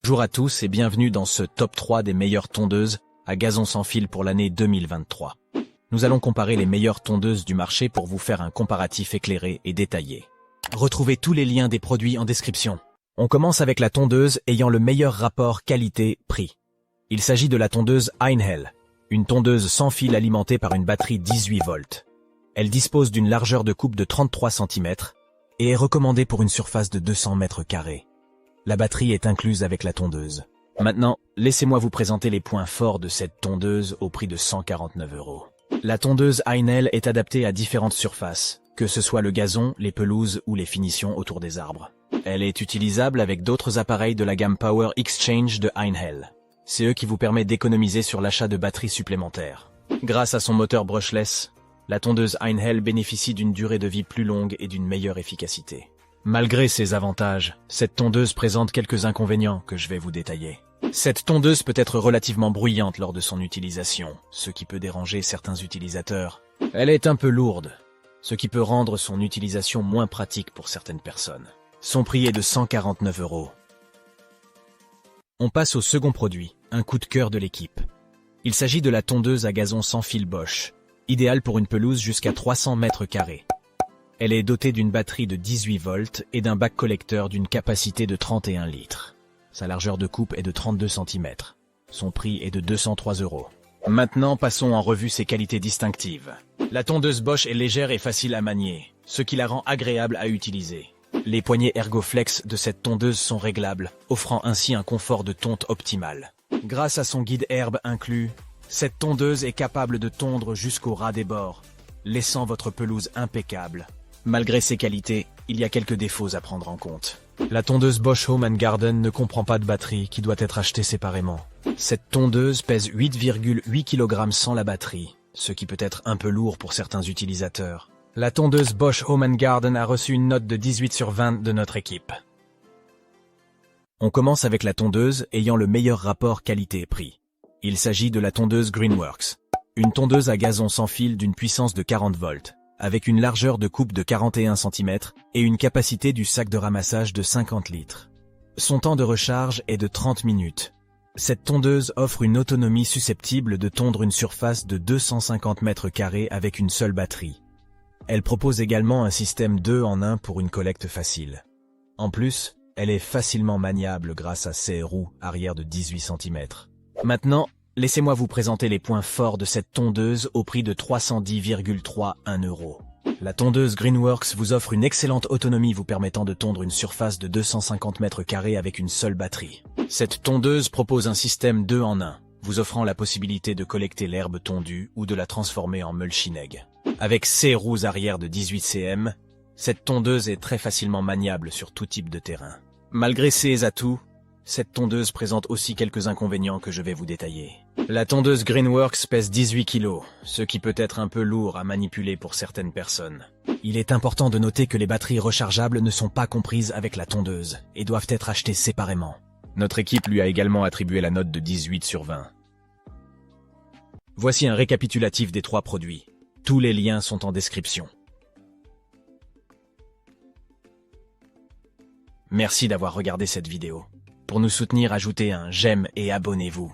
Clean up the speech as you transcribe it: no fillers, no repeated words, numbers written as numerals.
Bonjour à tous et bienvenue dans ce top 3 des meilleures tondeuses à gazon sans fil pour l'année 2023. Nous allons comparer les meilleures tondeuses du marché pour vous faire un comparatif éclairé et détaillé. Retrouvez tous les liens des produits en description. On commence avec la tondeuse ayant le meilleur rapport qualité-prix. Il s'agit de la tondeuse Einhell, une tondeuse sans fil alimentée par une batterie 18 volts. Elle dispose d'une largeur de coupe de 33 cm et est recommandée pour une surface de 200 mètres carrés. La batterie est incluse avec la tondeuse. Maintenant, laissez-moi vous présenter les points forts de cette tondeuse au prix de 149 €. La tondeuse Einhell est adaptée à différentes surfaces, que ce soit le gazon, les pelouses ou les finitions autour des arbres. Elle est utilisable avec d'autres appareils de la gamme Power Exchange de Einhell. C'est eux qui vous permettent d'économiser sur l'achat de batteries supplémentaires. Grâce à son moteur brushless, la tondeuse Einhell bénéficie d'une durée de vie plus longue et d'une meilleure efficacité. Malgré ces avantages, cette tondeuse présente quelques inconvénients que je vais vous détailler. Cette tondeuse peut être relativement bruyante lors de son utilisation, ce qui peut déranger certains utilisateurs. Elle est un peu lourde, ce qui peut rendre son utilisation moins pratique pour certaines personnes. Son prix est de 149 €. On passe au second produit, un coup de cœur de l'équipe. Il s'agit de la tondeuse à gazon sans fil Bosch, idéale pour une pelouse jusqu'à 300 mètres carrés. Elle est dotée d'une batterie de 18 volts et d'un bac collecteur d'une capacité de 31 litres. Sa largeur de coupe est de 32 cm. Son prix est de 203 €. Maintenant, passons en revue ses qualités distinctives. La tondeuse Bosch est légère et facile à manier, ce qui la rend agréable à utiliser. Les poignées Ergoflex de cette tondeuse sont réglables, offrant ainsi un confort de tonte optimal. Grâce à son guide herbe inclus, cette tondeuse est capable de tondre jusqu'au ras des bords, laissant votre pelouse impeccable. Malgré ses qualités, il y a quelques défauts à prendre en compte. La tondeuse Bosch Home & Garden ne comprend pas de batterie qui doit être achetée séparément. Cette tondeuse pèse 8,8 kg sans la batterie, ce qui peut être un peu lourd pour certains utilisateurs. La tondeuse Bosch Home & Garden a reçu une note de 18 sur 20 de notre équipe. On commence avec la tondeuse ayant le meilleur rapport qualité-prix. Il s'agit de la tondeuse Greenworks, une tondeuse à gazon sans fil d'une puissance de 40 volts. Avec une largeur de coupe de 41 cm et une capacité du sac de ramassage de 50 litres. Son temps de recharge est de 30 minutes. Cette tondeuse offre une autonomie susceptible de tondre une surface de 250 mètres carrés avec une seule batterie. Elle propose également un système 2 en 1 pour une collecte facile. En plus, elle est facilement maniable grâce à ses roues arrière de 18 cm. Maintenant, laissez-moi vous présenter les points forts de cette tondeuse au prix de 310,31 €. La tondeuse Greenworks vous offre une excellente autonomie vous permettant de tondre une surface de 250 mètres carrés avec une seule batterie. Cette tondeuse propose un système 2 en 1, vous offrant la possibilité de collecter l'herbe tondue ou de la transformer en mulching egg. Avec ses roues arrière de 18 cm, cette tondeuse est très facilement maniable sur tout type de terrain. Malgré ses atouts, cette tondeuse présente aussi quelques inconvénients que je vais vous détailler. La tondeuse Greenworks pèse 18 kg, ce qui peut être un peu lourd à manipuler pour certaines personnes. Il est important de noter que les batteries rechargeables ne sont pas comprises avec la tondeuse et doivent être achetées séparément. Notre équipe lui a également attribué la note de 18 sur 20. Voici un récapitulatif des 3 produits. Tous les liens sont en description. Merci d'avoir regardé cette vidéo. Pour nous soutenir, ajoutez un j'aime et abonnez-vous.